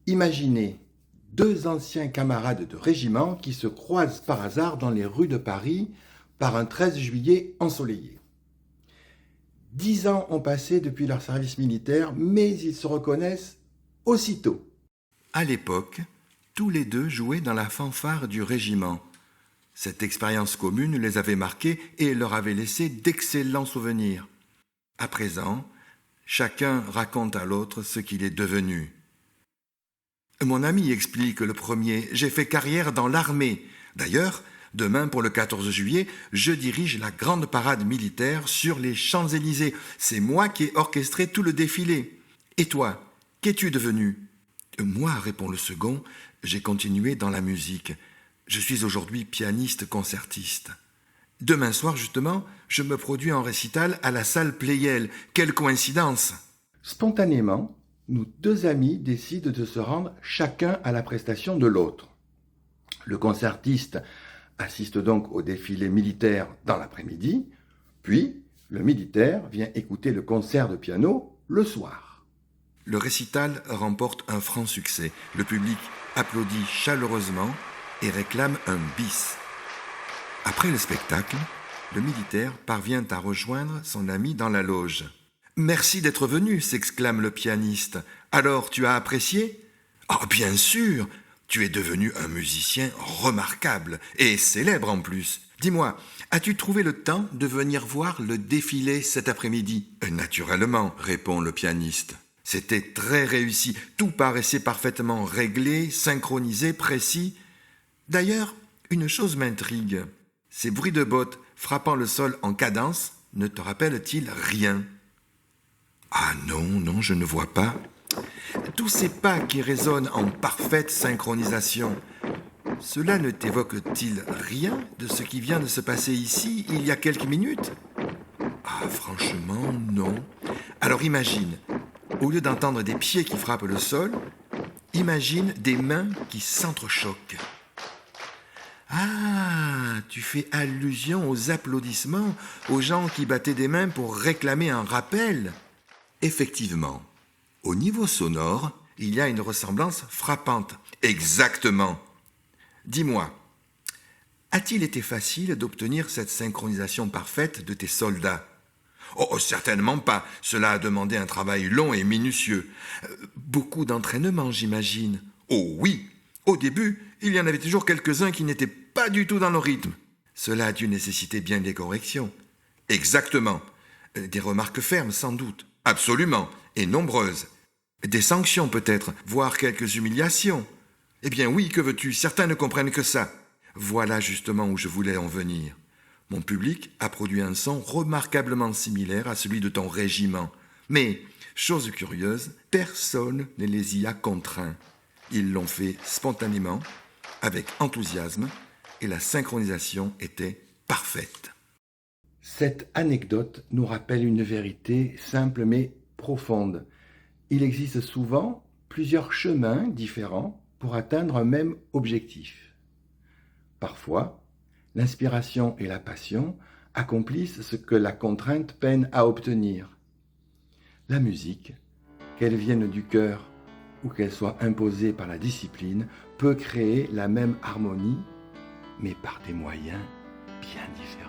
Imaginez deux anciens camarades de régiment qui se croisent par hasard dans les rues de Paris par un 13 juillet ensoleillé. 10 ans ont passé depuis leur service militaire, mais ils se reconnaissent aussitôt. À l'époque, tous les deux jouaient dans la fanfare du régiment. Cette expérience commune les avait marqués et leur avait laissé d'excellents souvenirs. À présent, chacun raconte à l'autre ce qu'il est devenu. Mon ami explique le premier, j'ai fait carrière dans l'armée. D'ailleurs, demain pour le 14 juillet, je dirige la grande parade militaire sur les Champs-Élysées. C'est moi qui ai orchestré tout le défilé. Et toi, qu'es-tu devenu ? Moi, répond le second, j'ai continué dans la musique. Je suis aujourd'hui pianiste concertiste. Demain soir, justement, je me produis en récital à la salle Pleyel. Quelle coïncidence ! Spontanément, nos deux amis décident de se rendre chacun à la prestation de l'autre. Le concertiste assiste donc au défilé militaire dans l'après-midi, puis le militaire vient écouter le concert de piano le soir. Le récital remporte un franc succès. Le public applaudit chaleureusement et réclame un bis. Après le spectacle, le militaire parvient à rejoindre son ami dans la loge. « Merci d'être venu !» s'exclame le pianiste. « Alors, tu as apprécié ?»« Oh, bien sûr ! Tu es devenu un musicien remarquable et célèbre en plus. Dis-moi, as-tu trouvé le temps de venir voir le défilé cet après-midi ?»« Naturellement !» répond le pianiste. C'était très réussi. Tout paraissait parfaitement réglé, synchronisé, précis. D'ailleurs, une chose m'intrigue. Ces bruits de bottes frappant le sol en cadence ne te rappellent-ils rien ? Ah non, je ne vois pas. Tous ces pas qui résonnent en parfaite synchronisation, cela ne t'évoque-t-il rien de ce qui vient de se passer ici il y a quelques minutes ? Ah, franchement, non. Alors imagine, au lieu d'entendre des pieds qui frappent le sol, imagine des mains qui s'entrechoquent. Ah, tu fais allusion aux applaudissements, aux gens qui battaient des mains pour réclamer un rappel. Effectivement, au niveau sonore, il y a une ressemblance frappante. Exactement. Dis-moi, a-t-il été facile d'obtenir cette synchronisation parfaite de tes soldats ? Oh, certainement pas. Cela a demandé un travail long et minutieux. Beaucoup d'entraînement, j'imagine. Oh oui. Au début, il y en avait toujours quelques-uns qui n'étaient pas du tout dans le rythme. Cela a dû nécessiter bien des corrections. Exactement. Des remarques fermes, sans doute. Absolument. Et nombreuses. Des sanctions peut-être, voire quelques humiliations. Eh bien oui, que veux-tu ? Certains ne comprennent que ça. Voilà justement où je voulais en venir. Mon public a produit un son remarquablement similaire à celui de ton régiment. Mais, chose curieuse, personne ne les y a contraints. Ils l'ont fait spontanément, avec enthousiasme, et la synchronisation était parfaite. Cette anecdote nous rappelle une vérité simple mais profonde. Il existe souvent plusieurs chemins différents pour atteindre un même objectif. Parfois, l'inspiration et la passion accomplissent ce que la contrainte peine à obtenir. La musique, qu'elle vienne du cœur ou qu'elle soit imposée par la discipline, peut créer la même harmonie, mais par des moyens bien différents.